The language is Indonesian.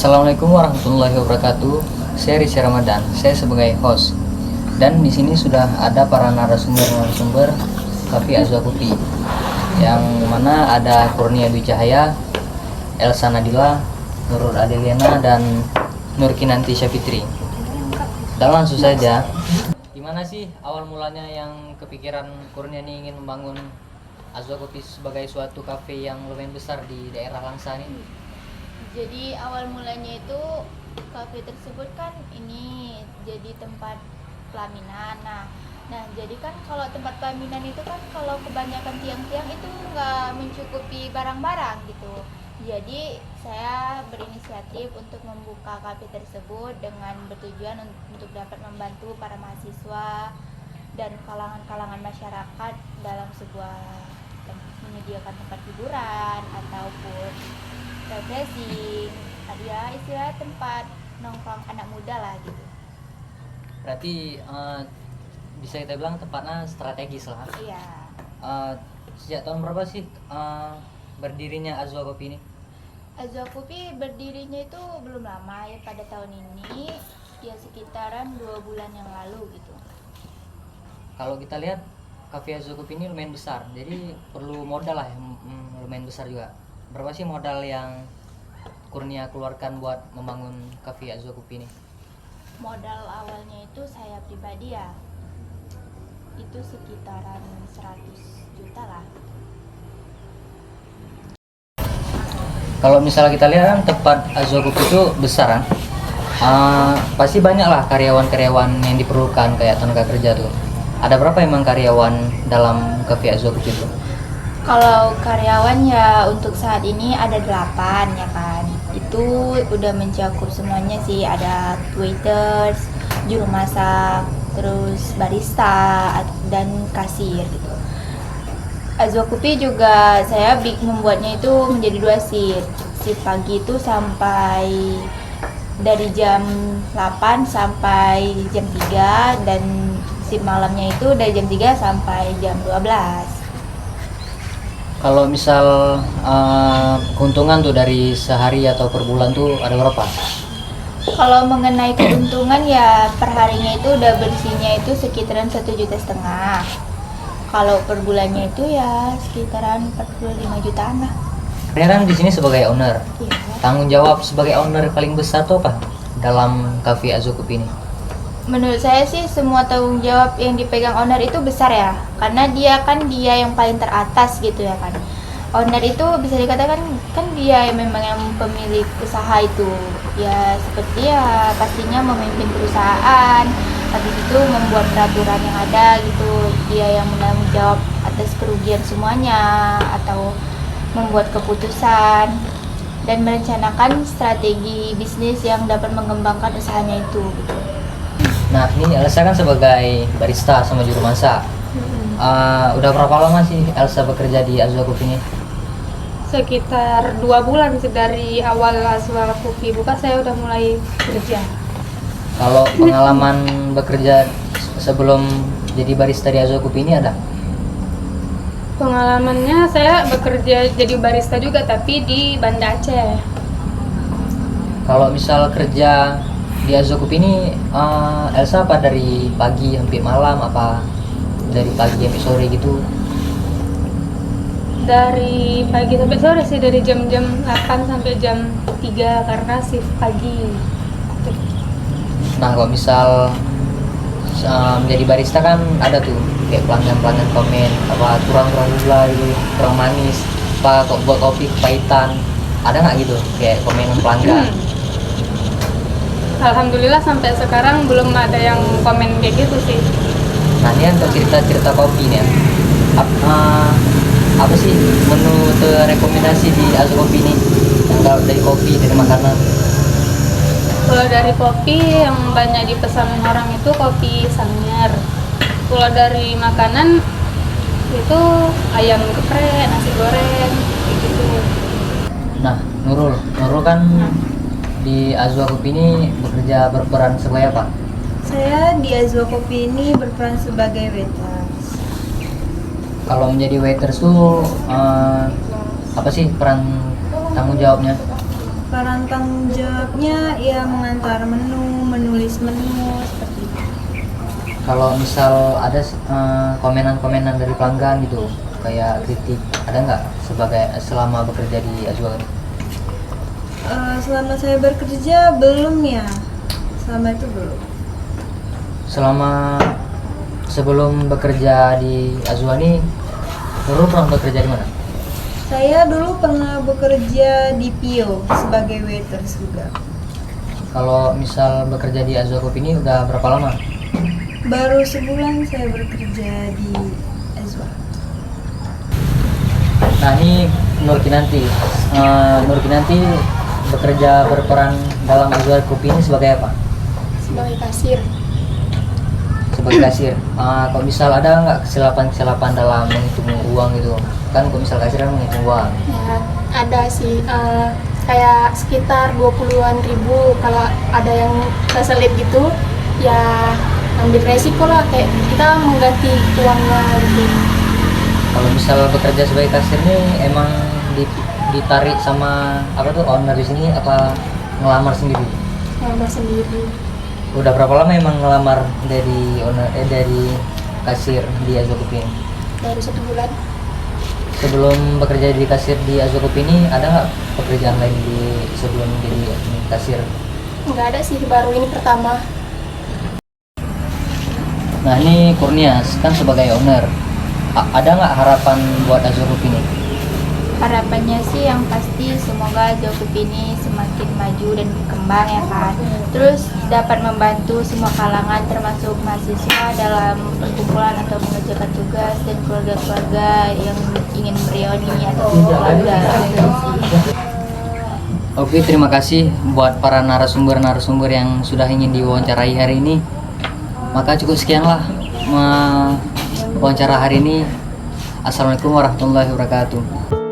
Assalamualaikum warahmatullahi wabarakatuh. Saya Rizky Ramadan. Saya sebagai host. Dan di sini sudah ada para narasumber Cafe Azwa Kopi, yang mana ada Kurnia Dwi Cahaya, Elsa Nadila, Nurul Adeliana, dan Nur Kinanti Syafitri. Dan langsung saja, gimana sih awal mulanya yang kepikiran Kurnia ini ingin membangun Azwa Kopi sebagai suatu kafe yang lumayan besar di daerah Langsa ini? Jadi awal mulanya itu kafe tersebut kan ini jadi tempat pelaminan. Nah jadi kan kalau tempat pelaminan itu kan kalau kebanyakan tiang-tiang itu nggak mencukupi barang-barang gitu. Jadi saya berinisiatif untuk membuka kafe tersebut dengan bertujuan untuk dapat membantu para mahasiswa dan kalangan-kalangan masyarakat dalam sebuah menyediakan tempat hiburan ataupun refreshing, ya istilah tempat nongkrong anak muda lah gitu. Berarti bisa kita bilang tempatnya strategis lah. Iya. Sejak tahun berapa sih berdirinya Azwa Kopi ini? Azwa Kopi berdirinya itu belum lama ya, pada tahun ini ya sekitaran 2 bulan yang lalu gitu. Kalau kita lihat Cafe Azwa Kopi ini lumayan besar, jadi perlu modal lah yang lumayan besar juga. Berapa sih modal yang Kurnia keluarkan buat membangun Cafe Azwa Kopi ini? Modal awalnya itu saya pribadi ya, itu sekitaran 100 juta lah. Kalau misalnya kita lihat kan tempat Azwa Kopi itu besar kan, pasti banyak lah karyawan-karyawan yang diperlukan kayak tenaga kerja tuh. Ada berapa emang karyawan dalam Cafe Azwa Kopi itu? Kalau karyawan ya untuk saat ini ada 8 ya kan. Itu udah mencakup semuanya sih, ada waiters, juru masak, terus barista dan kasir gitu. Azwa Kopi juga saya membuatnya itu menjadi 2 shift. Shift pagi itu sampai dari jam 8 sampai jam 3 dan shift malamnya itu dari jam 3 sampai jam 12. Kalau misal keuntungan tuh dari sehari atau per bulan tuh ada berapa? Kalau mengenai keuntungan ya per harinya itu udah bersihnya itu sekitaran 1,5 juta. Kalau per bulannya itu ya sekitaran 45 jutaan lah. Kurnia di sini sebagai owner. Iya. Tanggung jawab sebagai owner paling besar tuh apa dalam Cafe Azwa Kopi ini? Menurut saya sih semua tanggung jawab yang dipegang owner itu besar ya, karena dia yang paling teratas gitu ya kan. Owner itu bisa dikatakan kan dia yang memang yang pemilik usaha itu, ya seperti ya pastinya memimpin perusahaan, habis itu membuat peraturan yang ada gitu, dia yang menanggung jawab atas kerugian semuanya atau membuat keputusan dan merencanakan strategi bisnis yang dapat mengembangkan usahanya itu gitu. Nah, ini Elsa kan sebagai barista sama juru masak. Udah berapa lama sih Elsa bekerja di Azwa Kopi ini? Sekitar 2 bulan sih, dari awal Azwa Kopi buka saya udah mulai kerja. Kalau pengalaman bekerja sebelum jadi barista di Azwa Kopi ini ada? Pengalamannya saya bekerja jadi barista juga tapi di Banda Aceh. Kalau misal kerja di Azwa Kopi ini, Elsa apa dari pagi sampai malam, apa dari pagi sampai sore gitu? Dari pagi sampai sore sih, dari jam-jam 8 sampai jam 3 karena shift pagi. Nah, kalau misal menjadi barista kan ada tuh kayak pelanggan-pelanggan komen apa kurang gula gitu, kurang manis, apa kok buat kopi kepahitan, ada nggak gitu kayak komenan pelanggan? Alhamdulillah sampai sekarang belum ada yang komen kayak gitu sih. Nah, ini untuk cerita-cerita kopi nih. Apa sih menu rekomendasi di Azwa Kopi ini? Yang kalau dari kopi, dari makanan? Kalau dari kopi yang banyak dipesan orang itu kopi Sangyer. Kalau dari makanan itu ayam geprek, nasi goreng, kayak gitu. Nah, Nurul kan di Azwa Kopi ini berperan sebagai apa? Saya di Azwa Kopi ini berperan sebagai waiters. Kalau menjadi waiters tuh apa sih peran tanggung jawabnya? peran tanggung jawabnya ya mengantar menu, menulis menu seperti itu. Kalau misal ada komenan-komenan dari pelanggan gitu, kayak kritik, ada nggak selama bekerja di Azwa? Selama saya bekerja belum ya, selama itu belum. Sebelum bekerja di Azwa ini, Nurul pernah bekerja di mana? Saya dulu pernah bekerja di Pio sebagai waiters juga. Kalau misal bekerja di Azwa Kopi ini udah berapa lama? Baru sebulan saya bekerja di Azwa. Nah ini Nur Kinanti. Nur Kinanti bekerja berperan dalam Azwa Kopi ini sebagai apa? Sebagai kasir. Sebagai kasir. Kalau misal ada nggak kesilapan dalam menghitung uang gitu? Kan kalau misal kasir kan menghitung uang. Ya, ada sih kayak sekitar 20-an ribu. Kalau ada yang keselip gitu ya ambil resiko lah, kayak kita mengganti uangnya gitu. Kalau misal bekerja sebagai kasir nih emang ditarik sama apa tuh owner di sini apa ngelamar sendiri? Nambah sendiri. Udah berapa lama emang ngelamar dari dari kasir di Azwa Kopi ini? Baru 1 bulan. Sebelum bekerja di kasir di Azwa Kopi ini ada nggak pekerjaan lain sebelum jadi kasir? Nggak ada sih, baru ini pertama. Nah ini Kurnias kan sebagai owner, ada nggak harapan buat Azwa Kopi ini? Harapannya sih yang pasti semoga Azwa Kopi ini semakin maju dan berkembang ya kan. Terus dapat membantu semua kalangan termasuk mahasiswa dalam perkumpulan atau mengerjakan tugas dan keluarga-keluarga yang ingin bereuni atau keluarga. Oke, terima kasih buat para narasumber yang sudah ingin diwawancarai hari ini. Maka cukup sekianlah wawancara hari ini. Assalamualaikum warahmatullahi wabarakatuh.